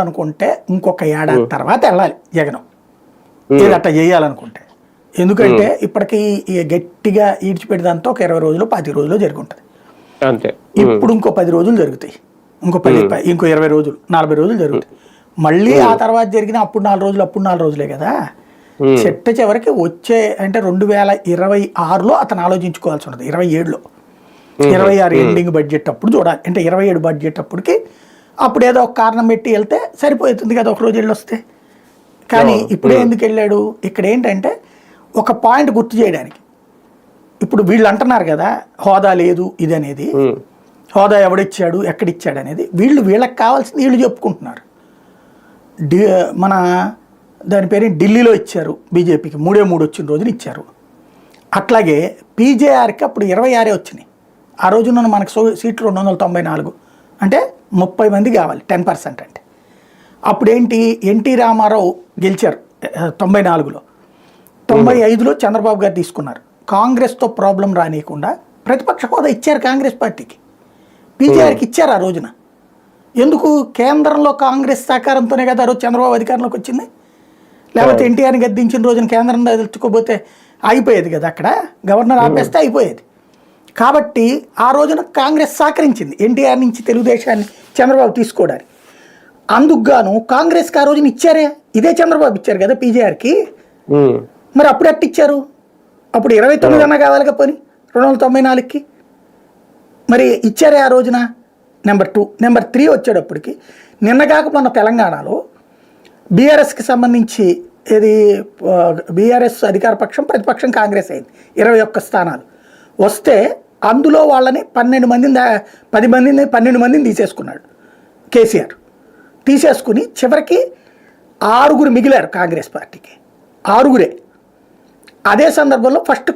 అనుకుంటే ఇంకొక ఏడాది తర్వాత వెళ్ళాలి జగన్ ఏదట్ట చేయాలనుకుంటే. ఎందుకంటే ఇప్పటికీ గట్టిగా ఈడ్చిపెట్టేదంతా ఒక 20 రోజులు 25 రోజులు జరిగి ఉంటుంది. ఇప్పుడు ఇంకో 10 రోజులు జరుగుతాయి, ఇంకో 20 రోజులు 40 రోజులు జరుగుతాయి. మళ్ళీ ఆ తర్వాత జరిగిన అప్పుడు 4 రోజులే కదా. చెట్ట చివరికి వచ్చే అంటే 2026లో అతను ఆలోచించుకోవాల్సి ఉంటుంది. 27లో 26 ఎండింగ్ బడ్జెట్ అప్పుడు చూడాలి. అంటే 27 బడ్జెట్ అప్పటికి అప్పుడు ఏదో ఒక కారణం పెట్టి వెళ్తే సరిపోతుంది కదా, ఒక రోజు వెళ్ళి వస్తే. కానీ ఇప్పుడే ఎందుకు వెళ్ళాడు? ఇక్కడ ఏంటంటే ఒక పాయింట్ గుర్తు చేయడానికి. ఇప్పుడు వీళ్ళు అంటున్నారు కదా హోదా లేదు ఇది అనేది, హోదా ఎవడిచ్చాడు ఎక్కడిచ్చాడు అనేది. వీళ్ళకి కావాల్సింది వీళ్ళు చెప్పుకుంటున్నారు. మన దాని పేరు ఢిల్లీలో ఇచ్చారు బీజేపీకి 3 వచ్చిన రోజున ఇచ్చారు. అట్లాగే పీజేఆర్కి అప్పుడు 26 వచ్చినాయి. ఆ రోజున మనకు సీట్లు 294, అంటే 30 మంది కావాలి 10%. అంటే అప్పుడేంటి ఎన్టీ రామారావు గెలిచారు 94లో, 95లో చంద్రబాబు గారు తీసుకున్నారు. కాంగ్రెస్తో ప్రాబ్లం రానియకుండా ప్రతిపక్ష హోదా ఇచ్చారు కాంగ్రెస్ పార్టీకి, పీజేఆర్కి ఇచ్చారు ఆ రోజున. ఎందుకు? కేంద్రంలో కాంగ్రెస్ సహకారంతోనే కదా ఆ రోజు చంద్రబాబు అధికారంలోకి వచ్చింది. లేకపోతే ఎన్టీఆర్ని గద్దించిన రోజున కేంద్రం తెచ్చుకోకపోతే అయిపోయేది కదా, అక్కడ గవర్నర్ ఆపేస్తే అయిపోయేది. కాబట్టి ఆ రోజున కాంగ్రెస్ సహకరించింది ఎన్టీఆర్ నుంచి తెలుగుదేశాన్ని చంద్రబాబు తీసుకోవడానికి. అందుకు గాను కాంగ్రెస్కి ఆ రోజున ఇచ్చారే, ఇదే చంద్రబాబు ఇచ్చారు కదా పీజేఆర్కి. మరి అప్పుడు ఎట్టు ఇచ్చారు? అప్పుడు 29 అన్నా కావాలిగా పోనీ 294కి మరి ఇచ్చారే ఆ రోజున. నెంబర్ 2. నెంబర్ 3 వచ్చేటప్పటికి నిన్నగాక మొన్న తెలంగాణలో బీఆర్ఎస్కి సంబంధించి ఇది బీఆర్ఎస్ అధికార పక్షం, ప్రతిపక్షం కాంగ్రెస్ అయింది. 21 స్థానాలు వస్తే అందులో వాళ్ళని 12 మందిని తీసేసుకున్నాడు కేసీఆర్. తీసేసుకుని చివరికి 6 మిగిలారు కాంగ్రెస్ పార్టీకి, 6. అదే సందర్భంలో ఫస్ట్